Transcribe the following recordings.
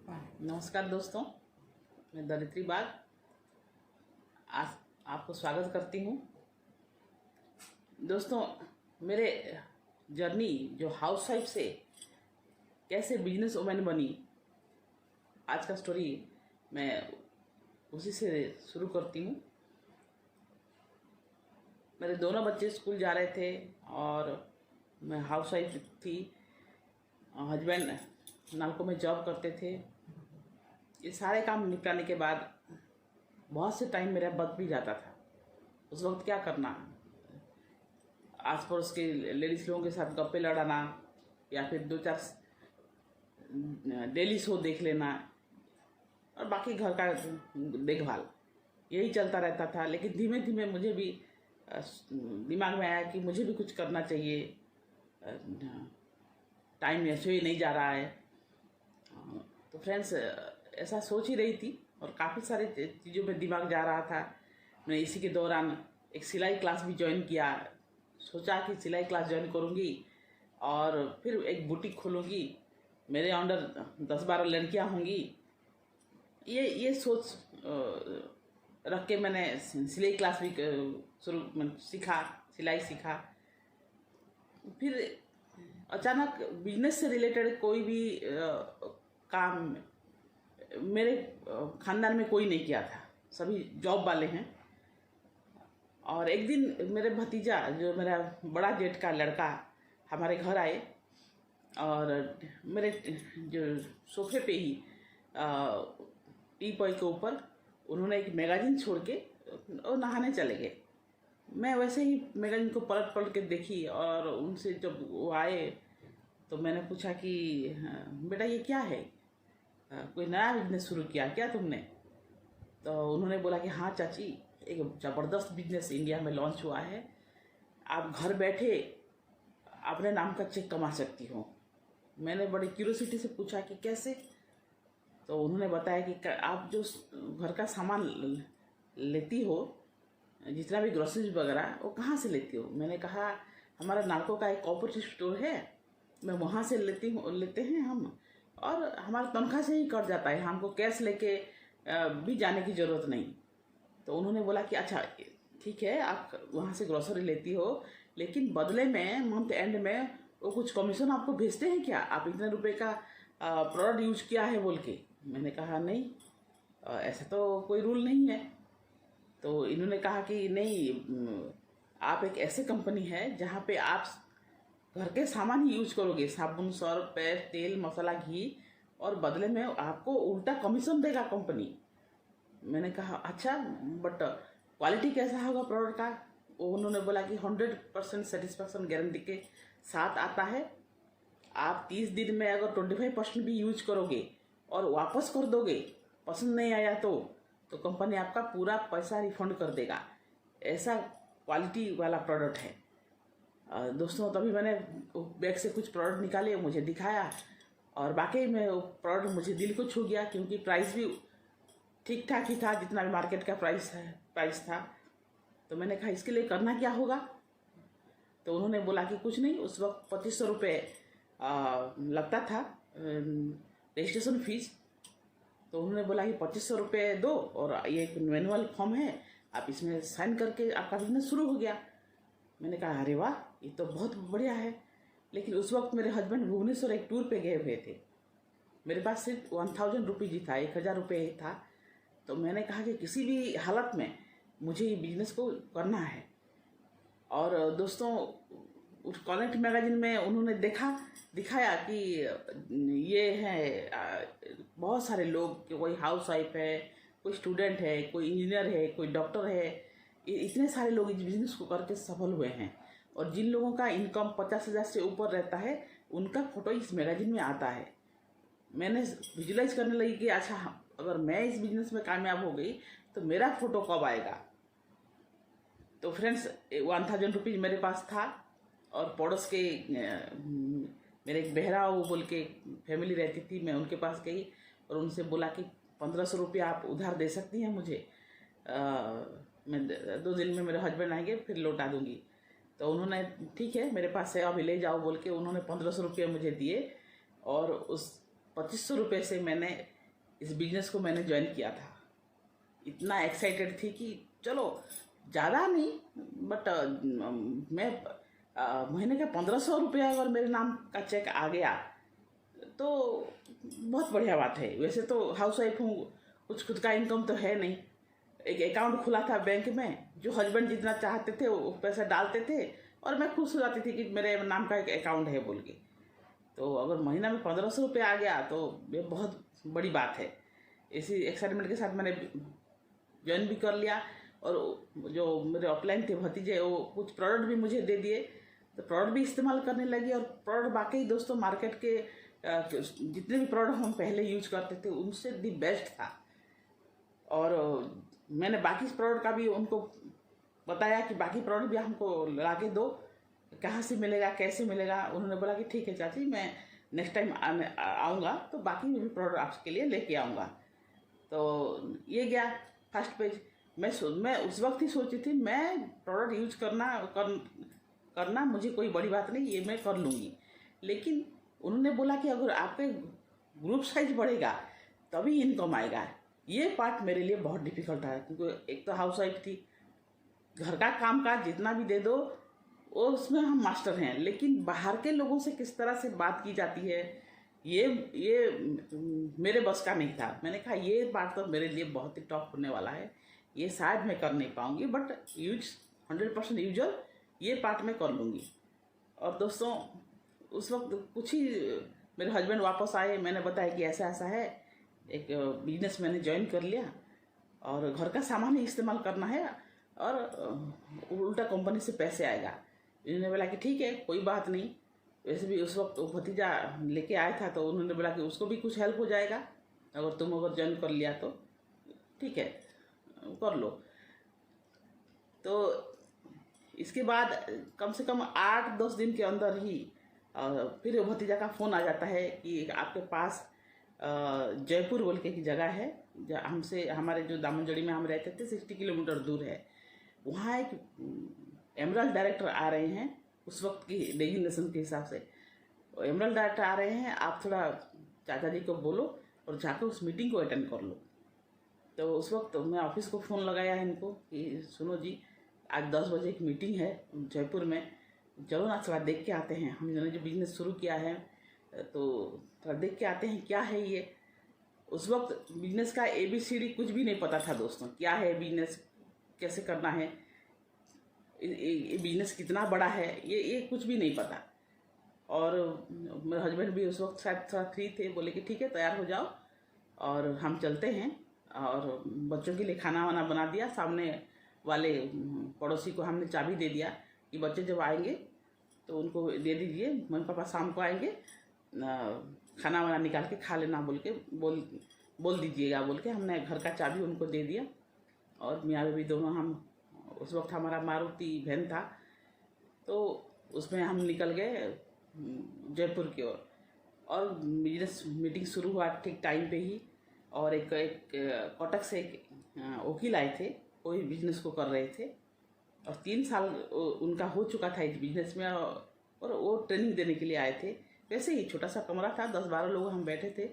नमस्कार दोस्तों, मैं धरित्री बाग आज आपको स्वागत करती हूँ। दोस्तों, मेरे जर्नी जो हाउस वाइफ से कैसे बिजनेस वुमेन बनी, आज का स्टोरी मैं उसी से शुरू करती हूँ। मेरे दोनों बच्चे स्कूल जा रहे थे और मैं हाउस वाइफ थी। हस्बैंड नालको में जॉब करते थे। ये सारे काम निपटाने के बाद बहुत से टाइम मेरा बच भी जाता था। उस वक्त क्या करना, आस पड़ोस के लेडीज़ लोगों के साथ गप्पे लड़ाना या फिर 2-4 डेली शो देख लेना और बाकी घर का देखभाल, यही चलता रहता था। लेकिन धीमे धीमे मुझे भी दिमाग में आया कि मुझे भी कुछ करना चाहिए। टाइम ऐसे ही नहीं जा रहा है। तो फ्रेंड्स, ऐसा सोच ही रही थी और काफ़ी सारे चीज़ों में दिमाग जा रहा था। मैं इसी के दौरान एक सिलाई क्लास भी ज्वाइन किया। सोचा कि सिलाई क्लास ज्वाइन करूँगी और फिर एक बुटीक खोलूँगी, मेरे अंडर 10-12 लड़कियाँ होंगी। ये सोच रख के मैंने सिलाई क्लास भी सिलाई सीखा। फिर अचानक बिजनेस से रिलेटेड कोई भी काम मेरे ख़ानदान में कोई नहीं किया था, सभी जॉब वाले हैं। और एक दिन मेरे भतीजा, जो मेरा बड़ा जेठ का लड़का, हमारे घर आए और मेरे जो सोफे पे ही टी पॉय के ऊपर उन्होंने एक मैगज़ीन छोड़ के और नहाने चले गए। मैं वैसे ही मैगज़ीन को पलट पलट के देखी और उनसे जब वो आए तो मैंने पूछा कि बेटा ये क्या है, कोई नया बिजनेस शुरू किया क्या तुमने? तो उन्होंने बोला कि हाँ चाची, एक ज़बरदस्त बिजनेस इंडिया में लॉन्च हुआ है, आप घर बैठे अपने नाम का चेक कमा सकती हो। मैंने बड़ी क्यूरियोसिटी से पूछा कि कैसे? तो उन्होंने बताया कि आप जो घर का सामान लेती हो, जितना भी ग्रोसरीज वगैरह, वो कहाँ से लेती हो? मैंने कहा हमारा नालको का एक कोऑपरेटिव स्टोर है, मैं वहाँ से लेते हैं हम, और हमारा तनख्वाह से ही कट जाता है, हमको कैश लेके भी जाने की ज़रूरत नहीं। तो उन्होंने बोला कि अच्छा ठीक है, आप वहाँ से ग्रोसरी लेती हो, लेकिन बदले में मंथ एंड में वो कुछ कमीशन आपको भेजते हैं क्या, आप इतने रुपए का प्रोडक्ट यूज किया है बोल के? मैंने कहा नहीं, ऐसा तो कोई रूल नहीं है। तो इन्होंने कहा कि नहीं, आप एक ऐसे कंपनी है जहाँ पे आप घर के सामान ही यूज करोगे, साबुन, सर्फ, पेस्ट, तेल, मसाला, घी, और बदले में आपको उल्टा कमीशन देगा कंपनी। मैंने कहा अच्छा, बट क्वालिटी कैसा होगा प्रोडक्ट का? वो उन्होंने बोला कि 100% सेटिस्फैक्शन गारंटी के साथ आता है। आप 30 दिन में अगर 25% भी यूज करोगे और वापस कर दोगे, पसंद नहीं आया तो कंपनी आपका पूरा पैसा रिफंड कर देगा। ऐसा क्वालिटी वाला प्रोडक्ट है। दोस्तों, तभी मैंने बैग से कुछ प्रोडक्ट निकाले, मुझे दिखाया और वाकई में वो प्रोडक्ट मुझे दिल को छू गया, क्योंकि प्राइस भी ठीक ठाक ही था, जितना भी मार्केट का प्राइस था। तो मैंने कहा इसके लिए करना क्या होगा? तो उन्होंने बोला कि कुछ नहीं, उस वक्त 2500 रुपये लगता था रजिस्ट्रेशन फीस। तो उन्होंने बोला कि 2500 रुपये दो और ये एक मैनुअल फॉर्म है, आप इसमें साइन करके आपका बिजनेस शुरू हो गया। मैंने कहा अरे वाह, ये तो बहुत बढ़िया है। लेकिन उस वक्त मेरे हस्बैंड भुवनेश्वर एक टूर पे गए हुए थे, मेरे पास सिर्फ 1000 रुपीज़ ही था, 1000 रुपये ही था। तो मैंने कहा कि किसी भी हालत में मुझे ये बिजनेस को करना है। और दोस्तों, उस कॉलेज मैगजीन में उन्होंने दिखाया कि ये है, बहुत सारे लोग, कोई हाउस वाइफ है, कोई स्टूडेंट है, कोई इंजीनियर है, कोई डॉक्टर है, इतने सारे लोग इस बिजनेस को करके सफल हुए हैं। और जिन लोगों का इनकम 50,000 से ऊपर रहता है, उनका फोटो इस मैगजीन में आता है। मैंने विजुलाइज करने लगी कि अच्छा, अगर मैं इस बिजनेस में कामयाब हो गई तो मेरा फोटो कब आएगा? तो फ्रेंड्स, 1000 रुपीज़ मेरे पास था और पड़ोस के मेरे एक बहराव बोल के फैमिली रहती थी, मैं उनके पास गई और उनसे बोला कि 1500 रुपये आप उधार दे सकती हैं मुझे, मैं 2 दिन में मेरे हस्बैंड आएंगे फिर लौटा दूंगी। तो उन्होंने ठीक है मेरे पास है अभी ले जाओ बोल के उन्होंने 1500 रुपये मुझे दिए और उस 2500 रुपये से मैंने इस बिजनेस को मैंने ज्वाइन किया था। इतना एक्साइटेड थी कि चलो ज़्यादा नहीं, बट मैं महीने का 1500 रुपया अगर मेरे नाम का चेक आ गया तो बहुत बढ़िया बात है। वैसे तो हाउस वाइफ हूँ, कुछ खुद का इनकम तो है नहीं। एक अकाउंट खुला था बैंक में, जो हस्बैंड जितना चाहते थे वो पैसा डालते थे और मैं खुश हो जाती थी कि मेरे नाम का एक अकाउंट है बोल के। तो अगर महीना में 1500 रुपये आ गया तो ये बहुत बड़ी बात है। इसी एक्साइटमेंट के साथ मैंने ज्वाइन भी कर लिया। और जो मेरे ऑफलाइन थे भतीजे, वो कुछ प्रोडक्ट भी मुझे दे दिए, तो प्रोडक्ट भी इस्तेमाल करने लगी। और प्रोडक्ट बाकी दोस्तों मार्केट के जितने भी प्रोडक्ट हम पहले यूज करते थे उनसे दी बेस्ट था। और मैंने बाकी प्रोडक्ट का भी उनको बताया कि बाकी प्रोडक्ट भी हमको ला के दो, कहाँ से मिलेगा कैसे मिलेगा। उन्होंने बोला कि ठीक है चाची, मैं नेक्स्ट टाइम आऊँगा तो बाकी भी प्रोडक्ट आपके लिए लेके आऊँगा। तो ये गया फर्स्ट पेज। मैं उस वक्त ही सोची थी मैं प्रोडक्ट यूज करना मुझे कोई बड़ी बात नहीं, ये मैं कर लूँगी। लेकिन उन्होंने बोला कि अगर आपके ग्रुप साइज बढ़ेगा तभी इनकम आएगा। ये पार्ट मेरे लिए बहुत डिफिकल्ट था, क्योंकि एक तो हाउस वाइफ थी, घर का काम काज जितना भी दे दो वो उसमें हम मास्टर हैं, लेकिन बाहर के लोगों से किस तरह से बात की जाती है ये मेरे बस का नहीं था। मैंने कहा ये पार्ट तो मेरे लिए बहुत ही टफ होने वाला है, ये शायद मैं कर नहीं पाऊँगी, बट 100% यूजुअल ये पार्ट मैं कर लूँगी। और दोस्तों उस वक्त कुछ ही मेरे हस्बैंड वापस आए, मैंने बताया कि ऐसा ऐसा है, एक बिजनेस मैंने ज्वाइन कर लिया और घर का सामान ही इस्तेमाल करना है और उल्टा कंपनी से पैसे आएगा। इन्होंने बोला कि ठीक है कोई बात नहीं। वैसे भी उस वक्त वो भतीजा लेके आया था, तो उन्होंने बोला कि उसको भी कुछ हेल्प हो जाएगा अगर तुम ज्वाइन कर लिया तो ठीक है कर लो। तो इसके बाद कम से कम 8-10 दिन के अंदर ही फिर भतीजा का फ़ोन आ जाता है कि आपके पास जयपुर बोल के की जगह है, हमसे हमारे जो दामनजड़ी में हम रहते थे 60 किलोमीटर दूर है। वहाँ एक एमरल्ड डायरेक्टर आ रहे हैं, उस वक्त की डेजिग्नेशन के हिसाब से एमरल्ड डायरेक्टर आ रहे हैं, आप थोड़ा चाचा जी को बोलो और जाकर उस मीटिंग को अटेंड कर लो। तो उस वक्त मैं ऑफिस को फ़ोन लगाया इनको कि सुनो जी, आज 10 बजे एक मीटिंग है जयपुर में, चलो ना थोड़ा देख के आते हैं। हमने जो बिजनेस शुरू किया है तो थोड़ा देख के आते हैं क्या है ये। उस वक्त बिजनेस का ABCD कुछ भी नहीं पता था दोस्तों, क्या है बिजनेस, कैसे करना है, ये बिजनेस कितना बड़ा है, ये कुछ भी नहीं पता। और मेरे हस्बैंड भी उस वक्त शायद थोड़ा फ्री थे, बोले कि ठीक है तैयार हो जाओ और हम चलते हैं। और बच्चों के लिए खाना वाना बना दिया, सामने वाले पड़ोसी को हमने चाबी दे दिया कि बच्चे जब आएंगे तो उनको दे दीजिए, मम्मी पापा शाम को आएंगे, खाना वाना निकाल के खा लेना बोल के बोल दीजिएगा बोल के हमने घर का चाबी उनको दे दिया। और मियाँ बीवी दोनों हम, उस वक्त हमारा मारुति वैन था, तो उसमें हम निकल गए जयपुर की ओर। और बिजनेस मीटिंग शुरू हुआ ठीक टाइम पे ही। और एक कटक से एक वकील आए थे, वही बिजनेस को कर रहे थे और 3 साल उनका हो चुका था इस बिजनेस में, और वो ट्रेनिंग देने के लिए आए थे। वैसे ही छोटा सा कमरा था, 10-12 लोग हम बैठे थे,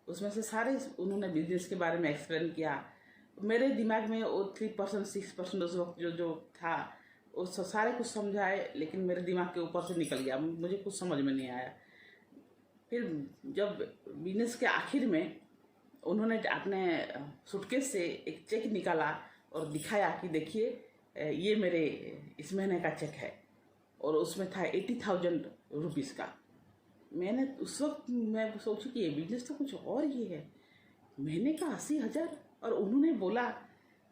उसमें से सारे उन्होंने बिजनेस के बारे में एक्सप्लेन किया। मेरे दिमाग में वो 3% 6% उस वक्त जो था वो सारे कुछ समझाए, लेकिन मेरे दिमाग के ऊपर से निकल गया, मुझे कुछ समझ में नहीं आया। फिर जब बिजनेस के आखिर में उन्होंने अपने सूटकेस से एक चेक निकाला और दिखाया कि देखिए ये मेरे इस महीने का चेक है, और उसमें था 80,000 रुपीज़ का। मैंने उस वक्त मैं सोची कि ये बिजनेस तो कुछ और ही है, महीने का 80,000। और उन्होंने बोला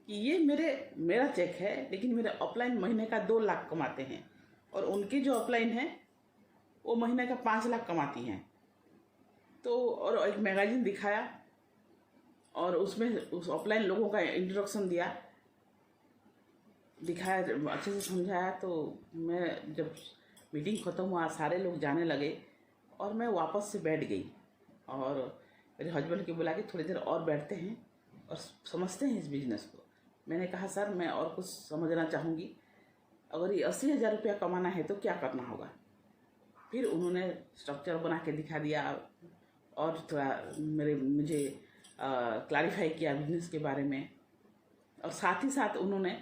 कि ये मेरा चेक है, लेकिन मेरे ऑफलाइन महीने का 2 लाख कमाते हैं और उनके जो ऑफलाइन है वो महीने का 5 लाख कमाती हैं। तो और एक मैगजीन दिखाया और उसमें उस ऑफलाइन लोगों का इंट्रोडक्शन दिखाया, अच्छे से समझाया। तो मैं जब मीटिंग ख़त्म हुआ सारे लोग जाने लगे और मैं वापस से बैठ गई और मेरे हस्बैंड को बोला कि थोड़ी देर और बैठते हैं और समझते हैं इस बिज़नेस को। मैंने कहा सर मैं और कुछ समझना चाहूँगी, अगर ये 80,000 रुपया कमाना है तो क्या करना होगा। फिर उन्होंने स्ट्रक्चर बना के दिखा दिया और थोड़ा मुझे क्लैरिफाई किया बिजनेस के बारे में। और साथ ही साथ उन्होंने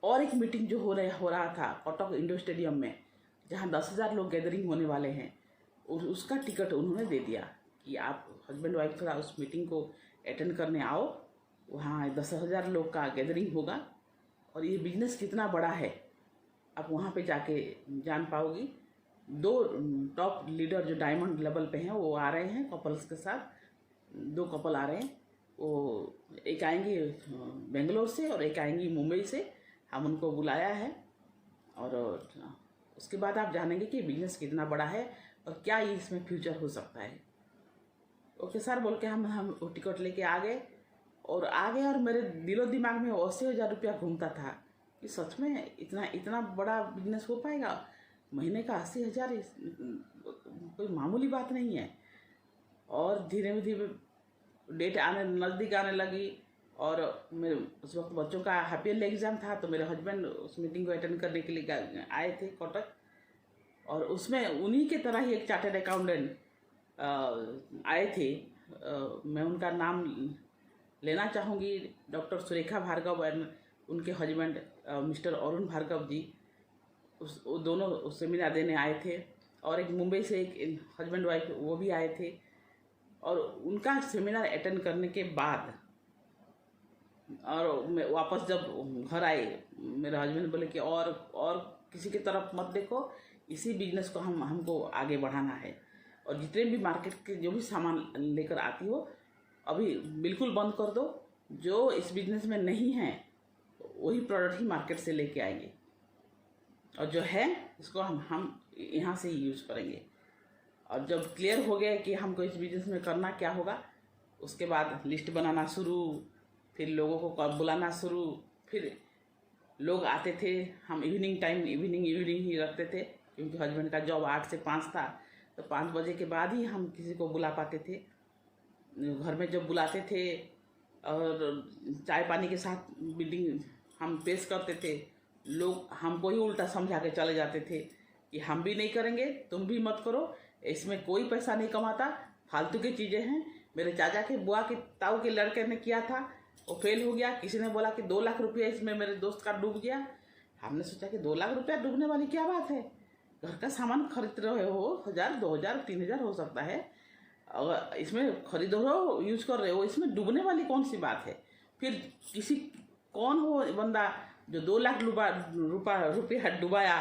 और एक मीटिंग जो हो रहा था कटक इंडोर स्टेडियम में, जहाँ 10,000 लोग गैदरिंग होने वाले हैं, उसका टिकट उन्होंने दे दिया कि आप हस्बैंड वाइफ थोड़ा उस मीटिंग को अटेंड करने आओ, वहाँ 10,000 लोग का गैदरिंग होगा और ये बिजनेस कितना बड़ा है आप वहाँ पे जाके जान पाओगी। 2 टॉप लीडर जो डायमंड लेवल पे हैं वो आ रहे हैं कपल्स के साथ, 2 कपल आ रहे हैं। वो एक आएंगी बेंगलोर से और एक आएंगी मुंबई से, हम उनको बुलाया है। और उसके बाद आप जानेंगे कि बिजनेस कितना बड़ा है और क्या इसमें फ्यूचर हो सकता है। ओके सर बोल के हम वो टिकट लेके आ गए और मेरे दिलो दिमाग में 80,000 रुपया घूमता था कि सच में इतना बड़ा बिजनेस हो पाएगा। महीने का 80,000 कोई मामूली बात नहीं है। और धीरे धीरे डेट नज़दीक आने लगी और मेरे उस वक्त बच्चों का हाफ ईयरली एग्ज़ाम था, तो मेरे हस्बैंड उस मीटिंग को अटेंड करने के लिए आए थे कटक। और उसमें उन्हीं के तरह ही एक चार्टर्ड अकाउंटेंट आए थे। मैं उनका नाम लेना चाहूँगी, डॉक्टर सुरेखा भार्गव एंड उनके हस्बैंड मिस्टर अरुण भार्गव जी। वो दोनों सेमिनार देने आए थे। और एक मुंबई से एक हस्बैंड वाइफ वो भी आए थे। और उनका सेमिनार अटेंड करने के बाद और मैं वापस जब घर आए, मेरे हस्बैंड बोले कि और किसी की तरफ मत देखो, इसी बिजनेस को हमको आगे बढ़ाना है। और जितने भी मार्केट के जो भी सामान लेकर आती हो अभी बिल्कुल बंद कर दो, जो इस बिजनेस में नहीं है वही प्रोडक्ट ही मार्केट से लेके आएंगे और जो है इसको हम यहाँ से ही यूज़ करेंगे। और जब क्लियर हो गया कि हमको इस बिजनेस में करना क्या होगा, उसके बाद लिस्ट बनाना शुरू, फिर लोगों को बुलाना शुरू। फिर लोग आते थे, हम इवनिंग ही रखते थे क्योंकि हस्बैंड का जॉब 8 से 5 था, तो 5 बजे के बाद ही हम किसी को बुला पाते थे। घर में जब बुलाते थे और चाय पानी के साथ बिल्डिंग हम पेश करते थे, लोग हमको ही उल्टा समझा के चले जाते थे कि हम भी नहीं करेंगे, तुम भी मत करो, इसमें कोई पैसा नहीं कमाता, फालतू की चीज़ें हैं। मेरे चाचा के बुआ के ताऊ के लड़के ने किया था, वो फेल हो गया। किसी ने बोला कि 2 लाख रुपया इसमें मेरे दोस्त का डूब गया। हमने सोचा कि 2 लाख रुपया डूबने वाली क्या बात है, घर का सामान खरीद रहे हो, 1,000 2,000 3,000 हो सकता है, अगर इसमें खरीद रहे हो यूज कर रहे हो, इसमें डूबने वाली कौन सी बात है। फिर कौन हो बंदा जो 2 लाख रुपया डुबाया,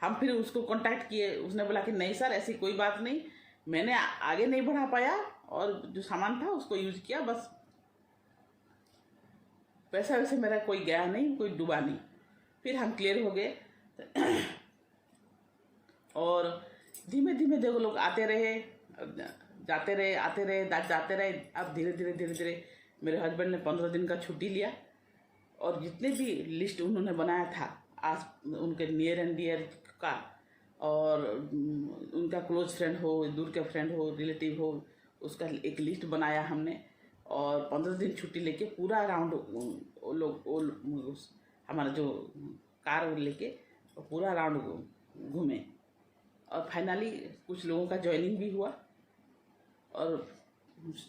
हम फिर उसको कांटेक्ट किए, उसने बोला कि नहीं सर ऐसी कोई बात नहीं, मैंने आगे नहीं बढ़ा पाया और जो सामान था उसको यूज किया, बस पैसा वैसे मेरा कोई गया नहीं, कोई डूबा नहीं। फिर हम क्लियर हो गए और धीमे धीमे देखो लोग आते रहे जाते रहे। अब धीरे धीरे मेरे हस्बैंड ने 15 दिन का छुट्टी लिया और जितने भी लिस्ट उन्होंने बनाया था आज उनके नियर एंड डियर का, और उनका क्लोज फ्रेंड हो, दूर के फ्रेंड हो, रिलेटिव हो, उसका एक लिस्ट बनाया हमने। और 15 दिन छुट्टी लेके पूरा राउंड हमारा जो कार लेके पूरा राउंड घूमे। और फाइनली कुछ लोगों का ज्वाइनिंग भी हुआ और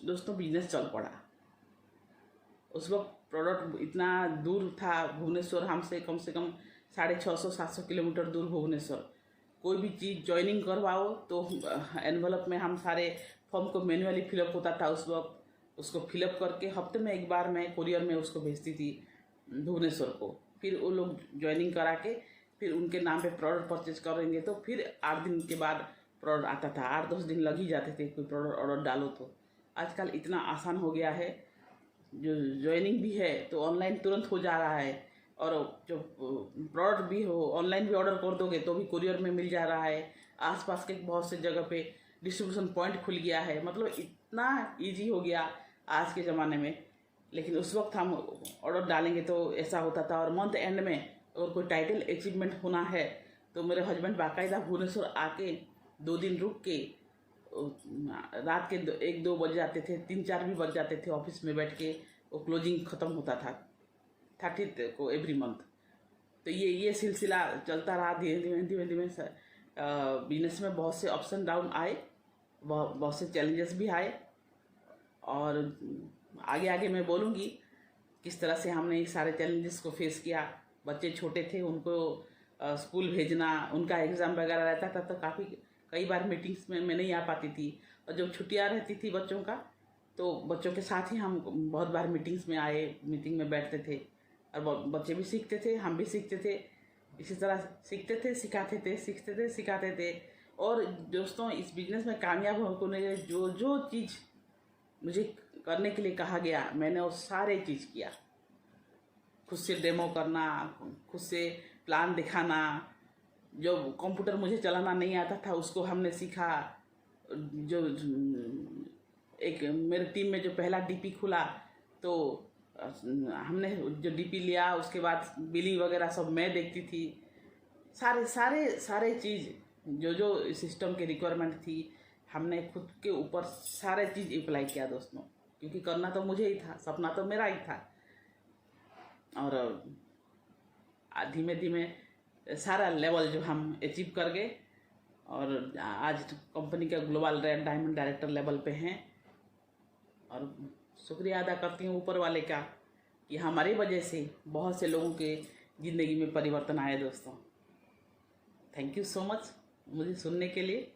दोस्तों बिजनेस चल पड़ा। उस वक्त प्रोडक्ट इतना दूर था, भुवनेश्वर हमसे कम से कम 650-700 किलोमीटर दूर भुवनेश्वर। कोई भी चीज़ ज्वाइनिंग करवाओ तो एनवलप में हम सारे फॉर्म को मैन्युअली फिलअप होता था उस वक्त, उसको फिलअप करके हफ्ते में एक बार मैं कुरियर में उसको भेजती थी भुवनेश्वर को। फिर वो लोग ज्वाइनिंग करा के फिर उनके नाम पे प्रोडक्ट परचेज करेंगे तो फिर 8 दिन के बाद प्रोडक्ट आता था। 8-10 दिन लग ही जाते थे कोई प्रोडक्ट ऑर्डर डालो तो। आजकल इतना आसान हो गया है, जो ज्वाइनिंग भी है तो ऑनलाइन तुरंत हो जा रहा है, और जो प्रोडक्ट भी हो ऑनलाइन भी ऑर्डर कर दोगे तो भी कुरियर में मिल जा रहा है। आसपास के बहुत से जगह पे डिस्ट्रीब्यूशन पॉइंट खुल गया है, मतलब इतना इजी हो गया आज के ज़माने में। लेकिन उस वक्त हम ऑर्डर डालेंगे तो ऐसा होता था। और मंथ एंड में अगर कोई टाइटल अचीवमेंट होना है तो मेरे हस्बैंड बाकायदा भुवनेश्वर आके 2 दिन रुक के रात के 1-2 बज जाते थे, 3-4 भी बज जाते थे ऑफिस में बैठ के, वो क्लोजिंग ख़त्म होता था 30th को एवरी मंथ। तो ये सिलसिला चलता रहा। धीमे धीमे बिजनेस में बहुत से अप्स एंड डाउन आए, बहुत से चैलेंजेस भी आए, और आगे आगे मैं बोलूँगी किस तरह से हमने इस सारे चैलेंजेस को फेस किया। बच्चे छोटे थे, उनको स्कूल भेजना, उनका एग्ज़ाम वगैरह रहता था, तो कई बार मीटिंग्स में मैं नहीं आ पाती थी। और जब छुट्टियाँ रहती थी बच्चों का, तो बच्चों के साथ ही हम बहुत बार मीटिंग्स में आए, मीटिंग में बैठते थे, और बच्चे भी सीखते थे, हम भी सीखते थे। इसी तरह सीखते थे, सिखाते थे, सीखते थे, सिखाते थे। और दोस्तों, इस बिजनेस में कामयाब होने के लिए जो जो चीज़ मुझे करने के लिए कहा गया, मैंने वो सारे चीज़ किया। खुद से डेमो करना, खुद से प्लान दिखाना, जो कंप्यूटर मुझे चलाना नहीं आता था उसको हमने सीखा। जो एक मेरे टीम में जो पहला डीपी खुला, तो हमने जो डीपी लिया, उसके बाद बिलिंग वगैरह सब मैं देखती थी। सारे सारे सारे चीज़ जो सिस्टम की रिक्वायरमेंट थी, हमने खुद के ऊपर सारे चीज़ अप्लाई किया दोस्तों, क्योंकि करना तो मुझे ही था, सपना तो मेरा ही था। और धीमे धीमे सारा लेवल जो हम अचीव कर गए, और आज कंपनी का global red diamond director level पे हैं। और शुक्रिया अदा करती हूँ ऊपर वाले का कि हमारी वजह से बहुत से लोगों के ज़िंदगी में परिवर्तन आए दोस्तों। थैंक यू सो मच मुझे सुनने के लिए।